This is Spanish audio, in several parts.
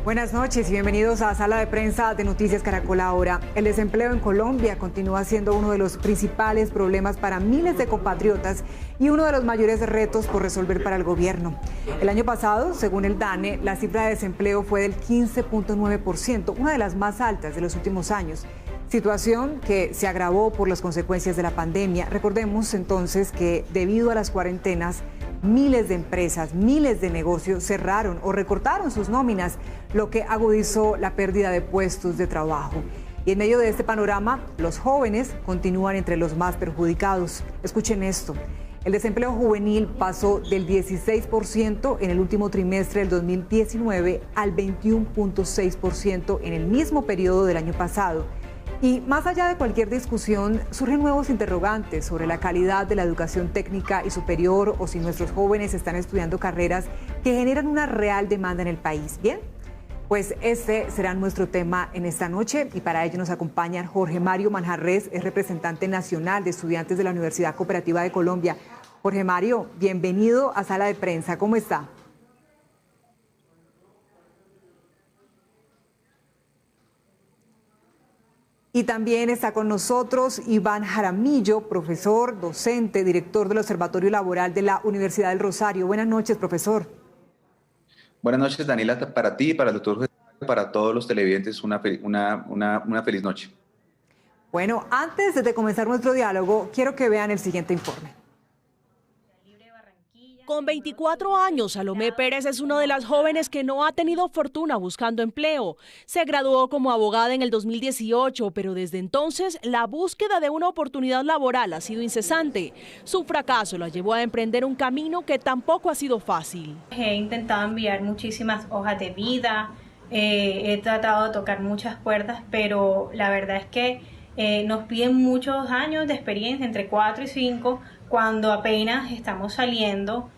Buenas noches y bienvenidos a Sala de Prensa de Noticias Caracol Ahora. El desempleo en Colombia continúa siendo uno de los principales problemas para miles de compatriotas y uno de los mayores retos por resolver para el gobierno. El año pasado, según el DANE, la cifra de desempleo fue del 15.9%, una de las más altas de los últimos años. Situación que se agravó por las consecuencias de la pandemia. Recordemos entonces que debido a las cuarentenas, miles de empresas, miles de negocios cerraron o recortaron sus nóminas, lo que agudizó la pérdida de puestos de trabajo. Y en medio de este panorama, los jóvenes continúan entre los más perjudicados. Escuchen esto. El desempleo juvenil pasó del 16% en el último trimestre del 2019 al 21.6% en el mismo periodo del año pasado. Y más allá de cualquier discusión, surgen nuevos interrogantes sobre la calidad de la educación técnica y superior o si nuestros jóvenes están estudiando carreras que generan una real demanda en el país. Bien, pues este será nuestro tema en esta noche y para ello nos acompañan Jorge Mario Manjarrés, es representante nacional de estudiantes de la Universidad Cooperativa de Colombia. Jorge Mario, bienvenido a Sala de Prensa, ¿cómo está? Y también está con nosotros Iván Jaramillo, profesor, docente, director del Observatorio Laboral de la Universidad del Rosario. Buenas noches, profesor. Buenas noches, Daniela, para ti, para el doctor, para todos los televidentes, una feliz noche. Bueno, antes de comenzar nuestro diálogo, quiero que vean el siguiente informe. Con 24 años, Salomé Pérez es una de las jóvenes que no ha tenido fortuna buscando empleo. Se graduó como abogada en el 2018, pero desde entonces la búsqueda de una oportunidad laboral ha sido incesante. Su fracaso la llevó a emprender un camino que tampoco ha sido fácil. He intentado enviar muchísimas hojas de vida, he tratado de tocar muchas puertas, pero la verdad es que nos piden muchos años de experiencia, entre 4 y 5, cuando apenas estamos saliendo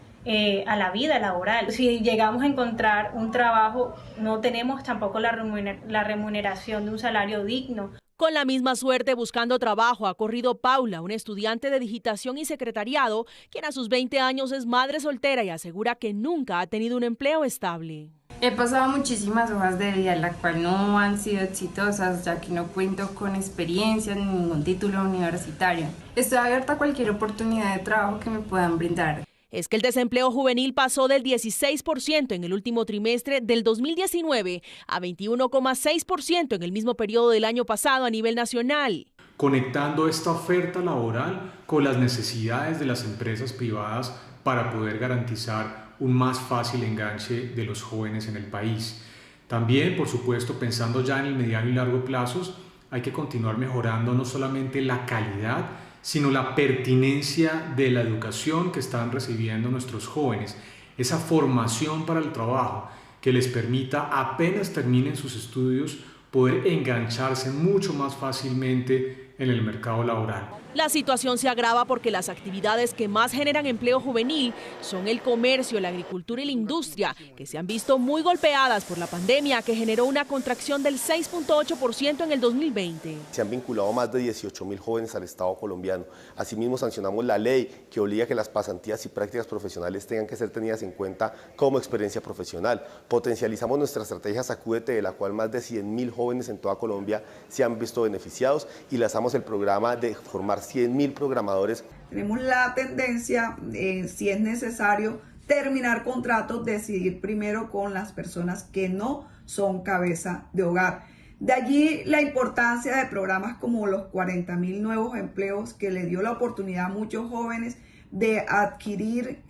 a la vida laboral. Si llegamos a encontrar un trabajo, no tenemos tampoco la remuneración de un salario digno. Con la misma suerte buscando trabajo ha corrido Paula, una estudiante de digitación y secretariado, quien a sus 20 años es madre soltera y asegura que nunca ha tenido un empleo estable. He pasado muchísimas hojas de vida, las cuales no han sido exitosas, ya que no cuento con experiencia ni ningún título universitario. Estoy abierta a cualquier oportunidad de trabajo que me puedan brindar. Es que el desempleo juvenil pasó del 16% en el último trimestre del 2019 a 21,6% en el mismo periodo del año pasado a nivel nacional. Conectando esta oferta laboral con las necesidades de las empresas privadas para poder garantizar un más fácil enganche de los jóvenes en el país. También, por supuesto, pensando ya en el mediano y largo plazos, hay que continuar mejorando no solamente la calidad, sino la pertinencia de la educación que están recibiendo nuestros jóvenes, esa formación para el trabajo que les permita, apenas terminen sus estudios, poder engancharse mucho más fácilmente en el mercado laboral. La situación se agrava porque las actividades que más generan empleo juvenil son el comercio, la agricultura y la industria, que se han visto muy golpeadas por la pandemia, que generó una contracción del 6.8% en el 2020. Se han vinculado más de 18.000 jóvenes al Estado colombiano. Asimismo, sancionamos la ley que obliga a que las pasantías y prácticas profesionales tengan que ser tenidas en cuenta como experiencia profesional. Potencializamos nuestra estrategia Sacúdete, de la cual más de 100.000 jóvenes en toda Colombia se han visto beneficiados, y lanzamos el programa de formar 100.000 programadores. Tenemos la tendencia, si es necesario, terminar contratos, decidir primero con las personas que no son cabeza de hogar. De allí la importancia de programas como los 40.000 nuevos empleos, que le dio la oportunidad a muchos jóvenes de adquirir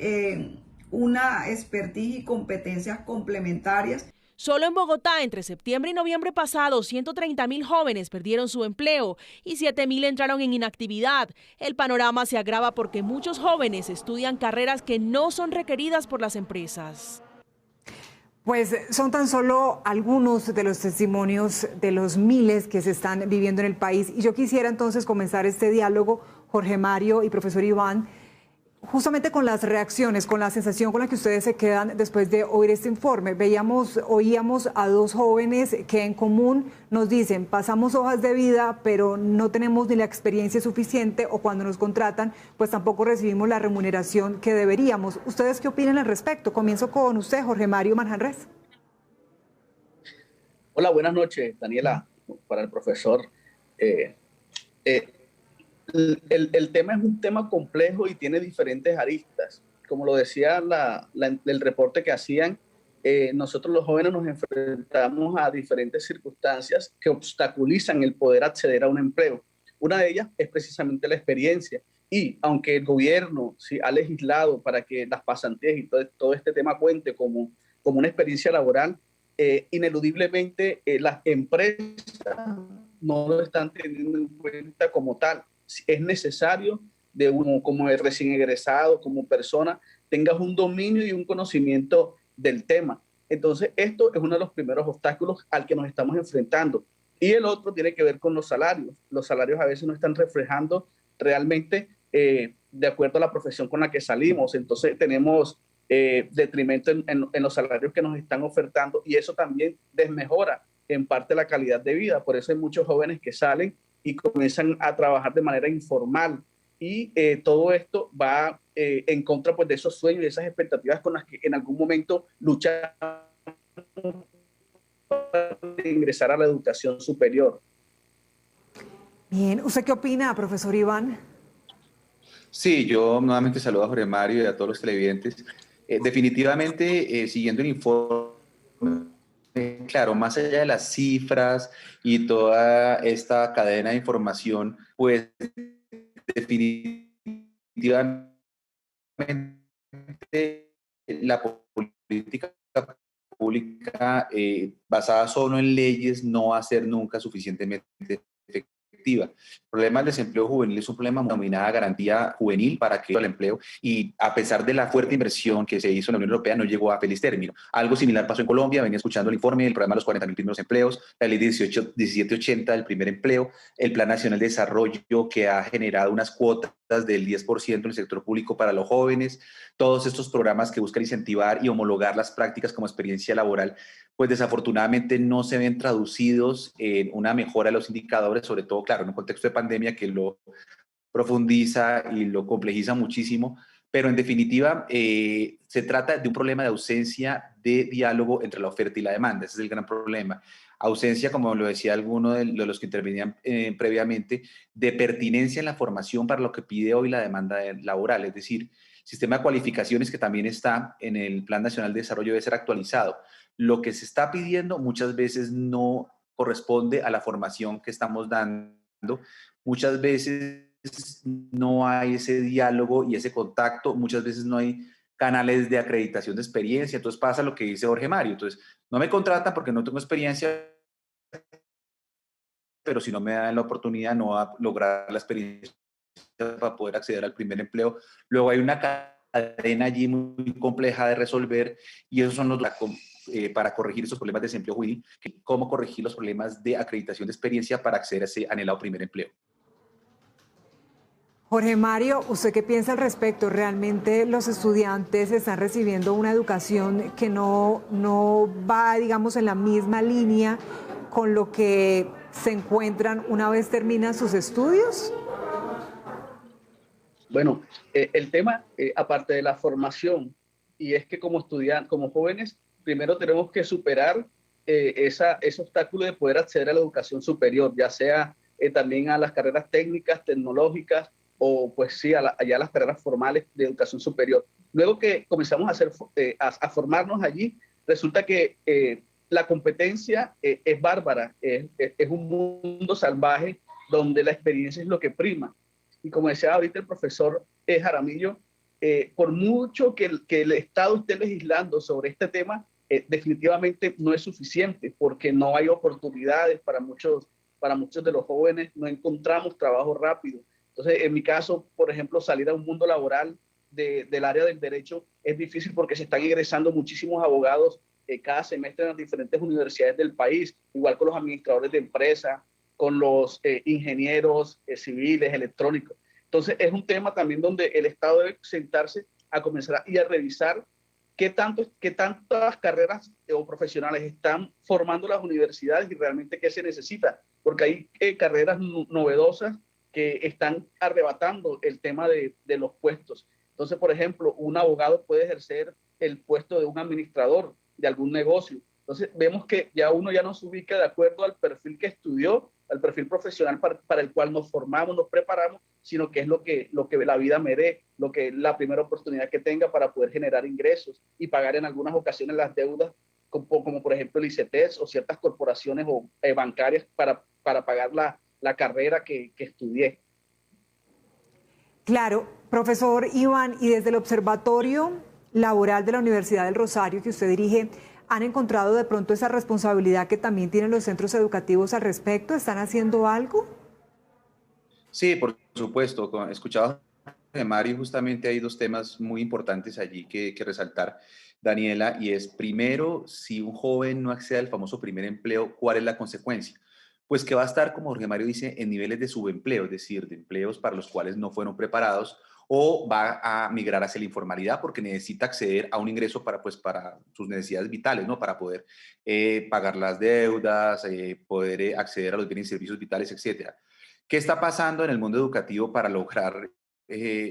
una expertise y competencias complementarias. Solo en Bogotá, entre septiembre y noviembre pasado, 130.000 jóvenes perdieron su empleo y 7.000 entraron en inactividad. El panorama se agrava porque muchos jóvenes estudian carreras que no son requeridas por las empresas. Pues son tan solo algunos de los testimonios de los miles que se están viviendo en el país. Y yo quisiera entonces comenzar este diálogo, Jorge Mario y profesor Iván, justamente con las reacciones, con la sensación con la que ustedes se quedan después de oír este informe. Oíamos a dos jóvenes que en común nos dicen, pasamos hojas de vida, pero no tenemos ni la experiencia suficiente, o cuando nos contratan, pues tampoco recibimos la remuneración que deberíamos. ¿Ustedes qué opinan al respecto? Comienzo con usted, Jorge Mario Manjarrés. Hola, buenas noches, Daniela, para el profesor. Eh, eh, el tema es un tema complejo y tiene diferentes aristas. Como lo decía el reporte que hacían, nosotros los jóvenes nos enfrentamos a diferentes circunstancias que obstaculizan el poder acceder a un empleo. Una de ellas es precisamente la experiencia. Y aunque el gobierno sí, ha legislado para que las pasantías y todo este tema cuente como una experiencia laboral, ineludiblemente las empresas no lo están teniendo en cuenta como tal. Es necesario de uno como recién egresado, como persona, tengas un dominio y un conocimiento del tema. Entonces, esto es uno de los primeros obstáculos al que nos estamos enfrentando. Y el otro tiene que ver con los salarios. Los salarios a veces no están reflejando realmente de acuerdo a la profesión con la que salimos. Entonces, tenemos detrimento en los salarios que nos están ofertando y eso también desmejora en parte la calidad de vida. Por eso hay muchos jóvenes que salen y comienzan a trabajar de manera informal y todo esto va en contra pues, de esos sueños y de esas expectativas con las que en algún momento luchamos para ingresar a la educación superior. Bien, ¿usted qué opina, profesor Iván? Sí, yo nuevamente saludo a Jorge Mario y a todos los televidentes. Definitivamente, siguiendo el informe, claro, más allá de las cifras y toda esta cadena de información, pues definitivamente la política pública basada solo en leyes no va a ser nunca suficientemente efectiva. El problema del desempleo juvenil es un problema denominada garantía juvenil para que el empleo y a pesar de la fuerte inversión que se hizo en la Unión Europea no llegó a feliz término. Algo similar pasó en Colombia, venía escuchando el informe del programa de los 40.000 primeros empleos, la ley 1780 del primer empleo, el Plan Nacional de Desarrollo que ha generado unas cuotas del 10% en el sector público para los jóvenes, todos estos programas que buscan incentivar y homologar las prácticas como experiencia laboral, pues desafortunadamente no se ven traducidos en una mejora de los indicadores, sobre todo, claro, en un contexto de pandemia que lo profundiza y lo complejiza muchísimo, pero en definitiva se trata de un problema de ausencia de diálogo entre la oferta y la demanda, ese es el gran problema. Ausencia, como lo decía alguno de los que intervenían previamente, de pertinencia en la formación para lo que pide hoy la demanda laboral, es decir, sistema de cualificaciones que también está en el Plan Nacional de Desarrollo debe ser actualizado. Lo que se está pidiendo muchas veces no corresponde a la formación que estamos dando, muchas veces no hay ese diálogo y ese contacto, muchas veces no hay canales de acreditación de experiencia, entonces pasa lo que dice Jorge Mario, entonces no me contratan porque no tengo experiencia, pero si no me dan la oportunidad no va a lograr la experiencia para poder acceder al primer empleo. Luego hay una cadena allí muy compleja de resolver y esos son los para corregir esos problemas de desempleo juvenil, cómo corregir los problemas de acreditación de experiencia para acceder a ese anhelado primer empleo. Jorge Mario, ¿usted qué piensa al respecto? ¿Realmente los estudiantes están recibiendo una educación que no va, digamos, en la misma línea con lo que se encuentran una vez terminan sus estudios? Bueno, el tema, aparte de la formación, y es que como estudiantes, como jóvenes, primero tenemos que superar ese obstáculo de poder acceder a la educación superior, ya sea también a las carreras técnicas, tecnológicas, o pues sí, allá a las carreras formales de educación superior. Luego que comenzamos a formarnos allí, resulta que la competencia es bárbara, es un mundo salvaje donde la experiencia es lo que prima. Y como decía ahorita el profesor Jaramillo, por mucho que el Estado esté legislando sobre este tema, definitivamente no es suficiente porque no hay oportunidades para muchos de los jóvenes, no encontramos trabajo rápido. Entonces, en mi caso, por ejemplo, salir a un mundo laboral del área del derecho es difícil porque se están ingresando muchísimos abogados cada semestre en las diferentes universidades del país, igual con los administradores de empresas, con los ingenieros civiles, electrónicos. Entonces, es un tema también donde el Estado debe sentarse a comenzar y a revisar qué tantas carreras o profesionales están formando las universidades y realmente qué se necesita, porque hay carreras novedosas que están arrebatando el tema de los puestos. Entonces, por ejemplo, un abogado puede ejercer el puesto de un administrador de algún negocio, Entonces vemos que ya uno ya nos ubica de acuerdo al perfil que estudió, al perfil profesional para el cual nos formamos, nos preparamos, sino que es lo que la vida me dé, lo que la primera oportunidad que tenga para poder generar ingresos y pagar en algunas ocasiones las deudas, como por ejemplo el ICETEX o ciertas corporaciones bancarias para pagar la carrera que estudié. Claro, profesor Iván, y desde el Observatorio Laboral de la Universidad del Rosario que usted dirige, ¿han encontrado de pronto esa responsabilidad que también tienen los centros educativos al respecto? ¿Están haciendo algo? Sí, por supuesto. Escuchaba de Mario, justamente hay dos temas muy importantes allí que resaltar, Daniela, y es primero, si un joven no accede al famoso primer empleo, ¿cuál es la consecuencia? Pues que va a estar, como Jorge Mario dice, en niveles de subempleo, es decir, de empleos para los cuales no fueron preparados, o va a migrar hacia la informalidad porque necesita acceder a un ingreso para sus necesidades vitales, ¿no? Para poder pagar las deudas, poder acceder a los bienes y servicios vitales, etcétera. ¿Qué está pasando en el mundo educativo para lograr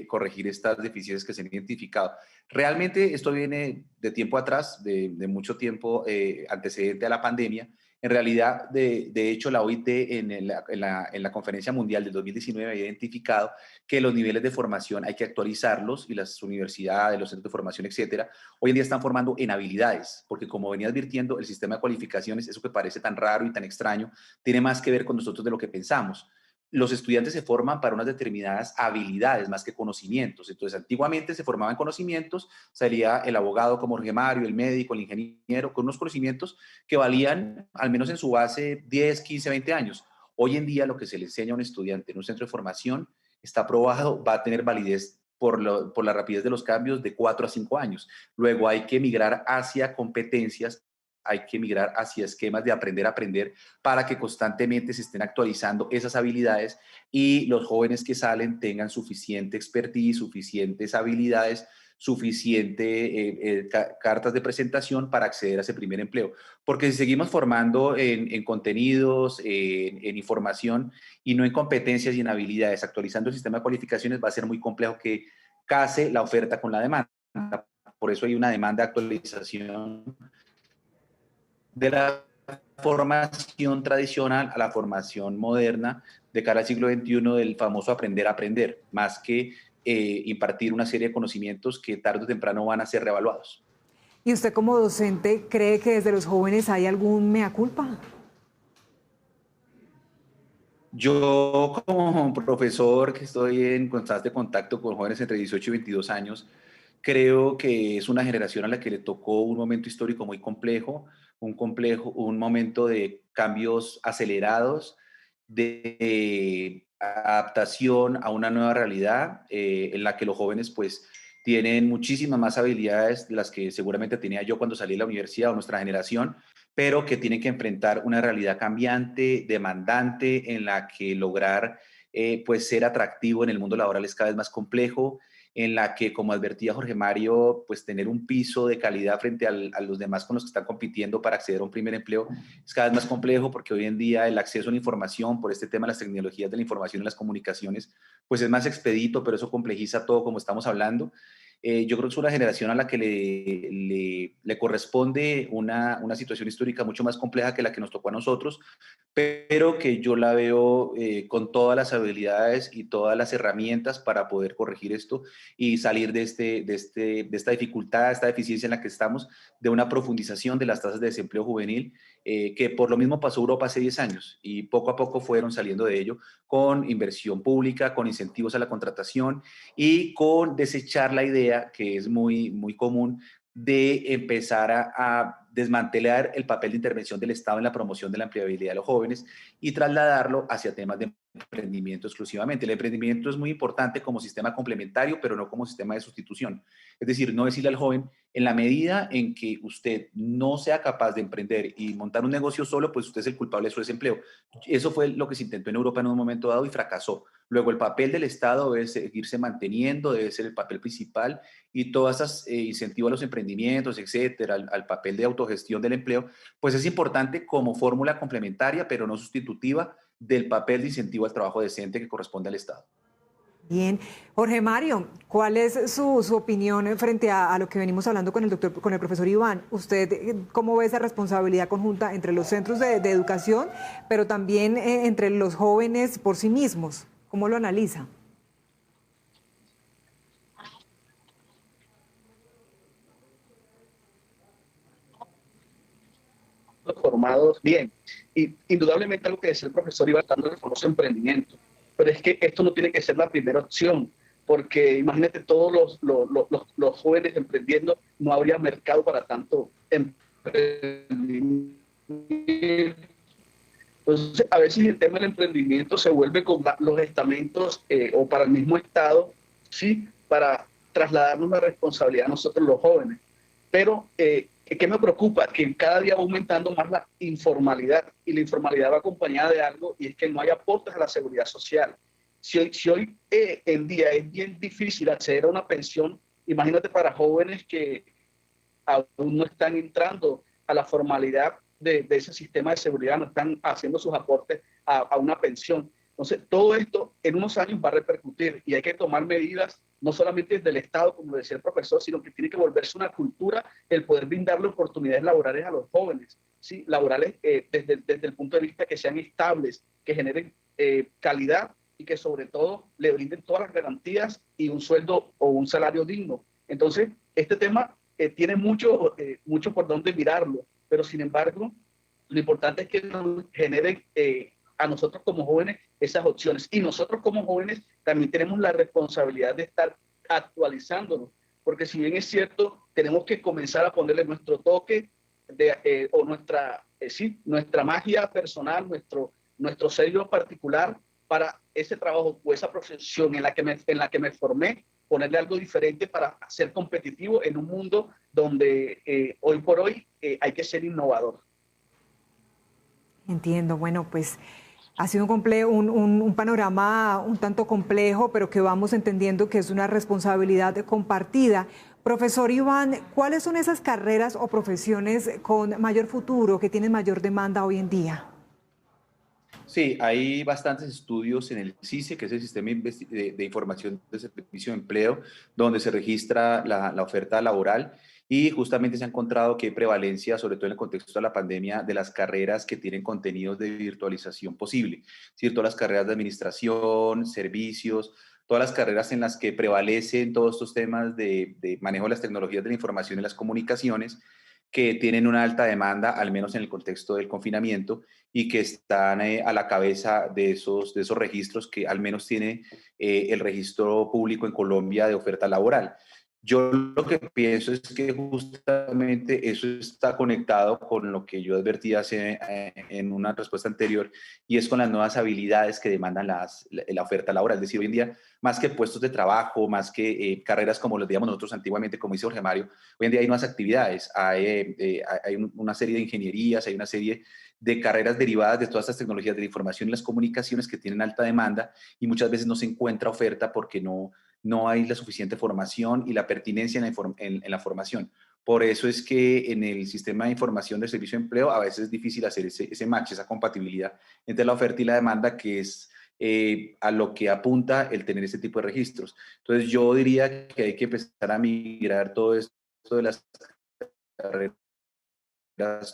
corregir estas deficiencias que se han identificado? Realmente esto viene de tiempo atrás, de mucho tiempo antecedente a la pandemia. En realidad, de hecho, la OIT en la Conferencia Mundial del 2019 había identificado que los niveles de formación hay que actualizarlos y las universidades, los centros de formación, etcétera, hoy en día están formando en habilidades, porque como venía advirtiendo, el sistema de cualificaciones, eso que parece tan raro y tan extraño, tiene más que ver con nosotros de lo que pensamos. Los estudiantes se forman para unas determinadas habilidades más que conocimientos. Entonces, antiguamente se formaban conocimientos, salía el abogado como Jorge Mario, el médico, el ingeniero, con unos conocimientos que valían, al menos en su base, 10, 15, 20 años. Hoy en día, lo que se le enseña a un estudiante en un centro de formación está probado, va a tener validez por la rapidez de los cambios de 4 a 5 años. Luego hay que migrar hacia competencias, hay que migrar hacia esquemas de aprender a aprender para que constantemente se estén actualizando esas habilidades y los jóvenes que salen tengan suficiente expertise, suficientes habilidades, suficiente cartas de presentación para acceder a ese primer empleo. Porque si seguimos formando en contenidos, en información y no en competencias y en habilidades, actualizando el sistema de cualificaciones, va a ser muy complejo que case la oferta con la demanda. Por eso hay una demanda de actualización de la formación tradicional a la formación moderna de cara al siglo XXI, del famoso aprender a aprender, más que impartir una serie de conocimientos que tarde o temprano van a ser reevaluados. ¿Y usted como docente cree que desde los jóvenes hay algún mea culpa? Yo como profesor que estoy en constante contacto con jóvenes entre 18 y 22 años, creo que es una generación a la que le tocó un momento histórico muy complejo, un momento de cambios acelerados, de adaptación a una nueva realidad en la que los jóvenes pues tienen muchísimas más habilidades de las que seguramente tenía yo cuando salí de la universidad o nuestra generación, pero que tienen que enfrentar una realidad cambiante, demandante, en la que lograr pues ser atractivo en el mundo laboral es cada vez más complejo, en la que, como advertía Jorge Mario, pues tener un piso de calidad frente a los demás con los que están compitiendo para acceder a un primer empleo es cada vez más complejo, porque hoy en día el acceso a la información por este tema de las tecnologías de la información y las comunicaciones, pues es más expedito, pero eso complejiza todo como estamos hablando. Yo creo que es una generación a la que le corresponde una situación histórica mucho más compleja que la que nos tocó a nosotros, pero que yo la veo con todas las habilidades y todas las herramientas para poder corregir esto y salir de esta dificultad, esta deficiencia en la que estamos, de una profundización de las tasas de desempleo juvenil, que por lo mismo pasó Europa hace 10 años y poco a poco fueron saliendo de ello con inversión pública, con incentivos a la contratación y con desechar la idea, que es muy, muy común, de empezar a desmantelar el papel de intervención del Estado en la promoción de la empleabilidad de los jóvenes y trasladarlo hacia temas de emprendimiento exclusivamente. El emprendimiento es muy importante como sistema complementario, pero no como sistema de sustitución. Es decir, no decirle al joven, en la medida en que usted no sea capaz de emprender y montar un negocio solo, pues usted es el culpable de su desempleo. Eso fue lo que se intentó en Europa en un momento dado y fracasó. Luego, el papel del Estado debe seguirse manteniendo, debe ser el papel principal y todas esas incentivos a los emprendimientos, etcétera, al papel de autogestión del empleo, pues es importante como fórmula complementaria, pero no sustitutiva del papel de incentivo al trabajo decente que corresponde al Estado. Bien. Jorge Mario, ¿cuál es su opinión frente a lo que venimos hablando con el profesor Iván? ¿Usted cómo ve esa responsabilidad conjunta entre los centros de educación, pero también entre los jóvenes por sí mismos? ¿Cómo lo analiza? Formados bien. Y indudablemente algo que decía el profesor Iván, dando el famoso emprendimiento. Pero es que esto no tiene que ser la primera opción, porque imagínate todos los jóvenes emprendiendo, no habría mercado para tanto emprendimiento. Entonces, a veces el tema del emprendimiento se vuelve con los estamentos o para el mismo Estado, ¿sí? Para trasladarnos la responsabilidad a nosotros los jóvenes. Pero, ¿qué me preocupa? Que cada día va aumentando más la informalidad, y la informalidad va acompañada de algo, y es que no hay aportes a la seguridad social. Si hoy en día es bien difícil acceder a una pensión, imagínate para jóvenes que aún no están entrando a la formalidad de ese sistema de seguridad, no están haciendo sus aportes a una pensión. Entonces, todo esto en unos años va a repercutir, y hay que tomar medidas no solamente desde el Estado, como decía el profesor, sino que tiene que volverse una cultura el poder brindarle oportunidades laborales a los jóvenes, ¿sí? Laborales desde el punto de vista que sean estables, que generen calidad y que sobre todo le brinden todas las garantías y un sueldo o un salario digno. Entonces, este tema tiene mucho por dónde mirarlo, pero sin embargo, lo importante es que nos generen a nosotros como jóvenes esas opciones. Y nosotros como jóvenes también tenemos la responsabilidad de estar actualizándonos, porque si bien es cierto, tenemos que comenzar a ponerle nuestro toque o nuestra magia personal, nuestro sello particular para ese trabajo o esa profesión en la que me formé, ponerle algo diferente para ser competitivo en un mundo donde hoy por hoy hay que ser innovador. Entiendo. Bueno, pues ha sido un panorama un tanto complejo, pero que vamos entendiendo que es una responsabilidad compartida. Profesor Iván, ¿cuáles son esas carreras o profesiones con mayor futuro, que tienen mayor demanda hoy en día? Sí, hay bastantes estudios en el SICE, que es el Sistema de Información de Servicio de Empleo, donde se registra la oferta laboral, y justamente se ha encontrado que hay prevalencia, sobre todo en el contexto de la pandemia, de las carreras que tienen contenidos de virtualización posible. Es decir, todas las carreras de administración, servicios, todas las carreras en las que prevalecen todos estos temas de manejo de las tecnologías de la información y las comunicaciones, que tienen una alta demanda, al menos en el contexto del confinamiento, y que están a la cabeza de esos registros que al menos tiene el registro público en Colombia de oferta laboral. Yo lo que pienso es que justamente eso está conectado con lo que yo advertí en una respuesta anterior, y es con las nuevas habilidades que demandan la oferta laboral. Es decir, hoy en día, más que puestos de trabajo, más que carreras como las digamos nosotros antiguamente, como dice Jorge Mario, hoy en día hay nuevas actividades, hay una serie de ingenierías, hay una serie de carreras derivadas de todas estas tecnologías de la información y las comunicaciones que tienen alta demanda, y muchas veces no se encuentra oferta porque no hay la suficiente formación y la pertinencia en la formación. Por eso es que en el sistema de información del servicio de empleo a veces es difícil hacer ese match, esa compatibilidad entre la oferta y la demanda, que es a lo que apunta el tener este tipo de registros. Entonces yo diría que hay que empezar a migrar todo esto de las carreras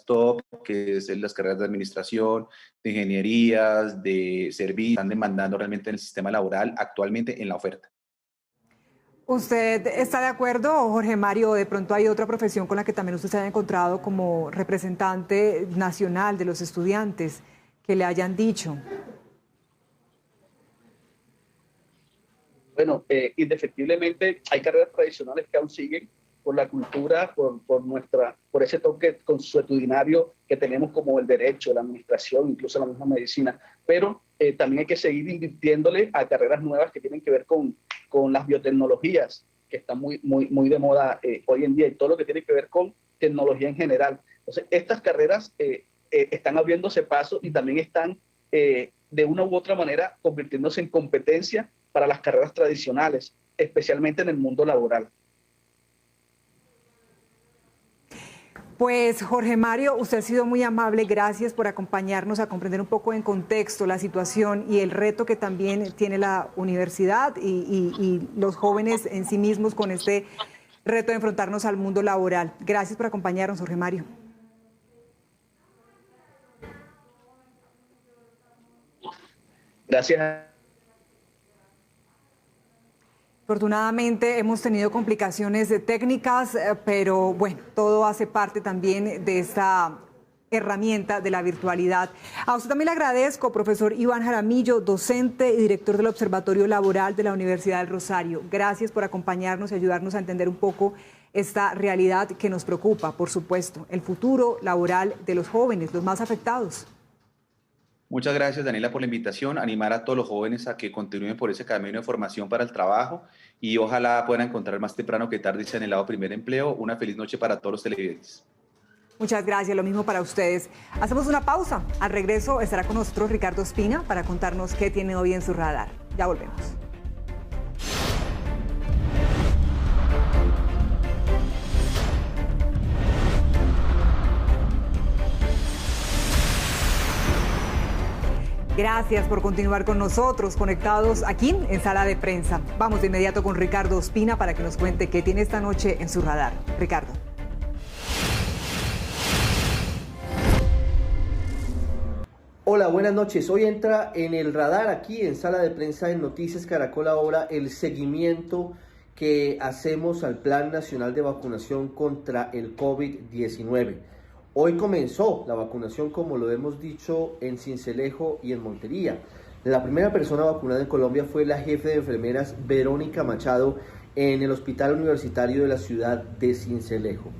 top, que es las carreras de administración, de ingenierías, de servicios, están demandando realmente en el sistema laboral actualmente en la oferta. ¿Usted está de acuerdo, Jorge Mario? ¿De pronto hay otra profesión con la que también usted se haya encontrado como representante nacional de los estudiantes que le hayan dicho? Bueno, indefectiblemente hay carreras tradicionales que aún siguen por la cultura, por ese toque consuetudinario que tenemos, como el derecho, la administración, incluso la misma medicina, pero también hay que seguir invirtiéndole a carreras nuevas que tienen que ver con las biotecnologías, que están muy de moda hoy en día, y todo lo que tiene que ver con tecnología en general. Entonces, estas carreras están abriéndose paso y también están de una u otra manera convirtiéndose en competencia para las carreras tradicionales, especialmente en el mundo laboral. Pues Jorge Mario, usted ha sido muy amable, gracias por acompañarnos a comprender un poco en contexto la situación y el reto que también tiene la universidad y los jóvenes en sí mismos con este reto de enfrentarnos al mundo laboral. Gracias por acompañarnos, Jorge Mario. Gracias. Afortunadamente hemos tenido complicaciones técnicas, pero bueno, todo hace parte también de esta herramienta de la virtualidad. A usted también le agradezco, profesor Iván Jaramillo, docente y director del Observatorio Laboral de la Universidad del Rosario. Gracias por acompañarnos y ayudarnos a entender un poco esta realidad que nos preocupa, por supuesto, el futuro laboral de los jóvenes, los más afectados. Muchas gracias, Daniela, por la invitación. Animar a todos los jóvenes a que continúen por ese camino de formación para el trabajo y ojalá puedan encontrar más temprano que tarde ese anhelado primer empleo. Una feliz noche para todos los televidentes. Muchas gracias, lo mismo para ustedes. Hacemos una pausa. Al regreso estará con nosotros Ricardo Espina para contarnos qué tiene hoy en su radar. Ya volvemos. Gracias por continuar con nosotros, conectados aquí en Sala de Prensa. Vamos de inmediato con Ricardo Espina para que nos cuente qué tiene esta noche en su radar. Ricardo. Hola, buenas noches. Hoy entra en el radar aquí en Sala de Prensa en Noticias Caracol Ahora el seguimiento que hacemos al Plan Nacional de Vacunación contra el COVID-19. Hoy comenzó la vacunación, como lo hemos dicho, en Sincelejo y en Montería. La primera persona vacunada en Colombia fue la jefe de enfermeras Verónica Machado en el Hospital Universitario de la ciudad de Sincelejo.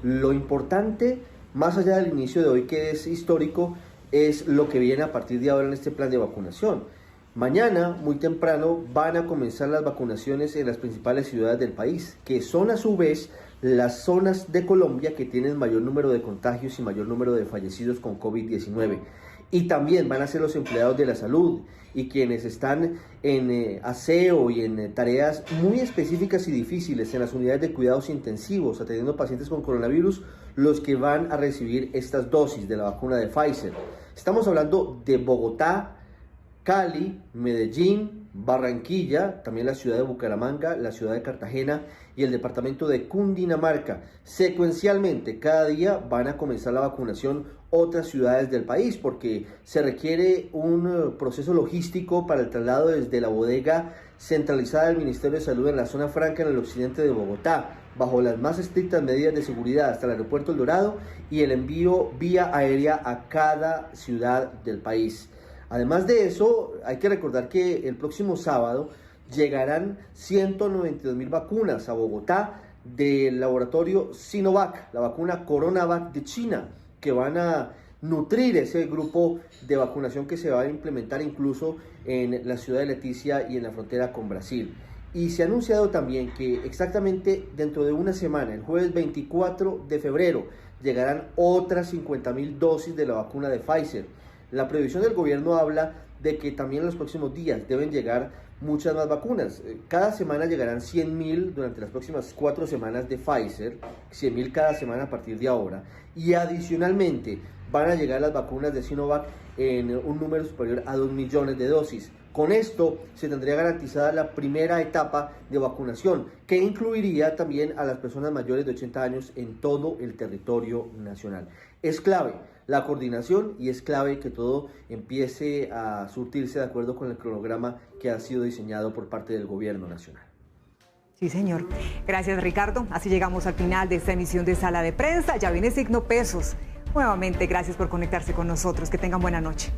Lo importante, más allá del inicio de hoy que es histórico, es lo que viene a partir de ahora en este plan de vacunación. Mañana, muy temprano, van a comenzar las vacunaciones en las principales ciudades del país, que son a su vez las zonas de Colombia que tienen mayor número de contagios y mayor número de fallecidos con COVID-19. Y también van a ser los empleados de la salud y quienes están en aseo y en tareas muy específicas y difíciles en las unidades de cuidados intensivos, atendiendo pacientes con coronavirus, los que van a recibir estas dosis de la vacuna de Pfizer. Estamos hablando de Bogotá, Cali, Medellín, Barranquilla, también la ciudad de Bucaramanga, la ciudad de Cartagena y el departamento de Cundinamarca. Secuencialmente, cada día van a comenzar la vacunación otras ciudades del país porque se requiere un proceso logístico para el traslado desde la bodega centralizada del Ministerio de Salud en la zona franca en el occidente de Bogotá, bajo las más estrictas medidas de seguridad hasta el aeropuerto El Dorado y el envío vía aérea a cada ciudad del país. Además de eso, hay que recordar que el próximo sábado llegarán 192.000 vacunas a Bogotá del laboratorio Sinovac, la vacuna CoronaVac de China, que van a nutrir ese grupo de vacunación que se va a implementar incluso en la ciudad de Leticia y en la frontera con Brasil. Y se ha anunciado también que exactamente dentro de una semana, el jueves 24 de febrero, llegarán otras 50.000 dosis de la vacuna de Pfizer. La previsión del gobierno habla de que también en los próximos días deben llegar muchas más vacunas. Cada semana llegarán 100.000 durante las próximas 4 semanas de Pfizer, 100.000 cada semana a partir de ahora. Y adicionalmente van a llegar las vacunas de Sinovac en un número superior a 2 millones de dosis. Con esto se tendría garantizada la primera etapa de vacunación, que incluiría también a las personas mayores de 80 años en todo el territorio nacional. Es clave la coordinación y es clave que todo empiece a surtirse de acuerdo con el cronograma que ha sido diseñado por parte del gobierno nacional. Sí, señor. Gracias, Ricardo. Así llegamos al final de esta emisión de Sala de Prensa. Ya viene Signo Pesos. Nuevamente, gracias por conectarse con nosotros. Que tengan buena noche.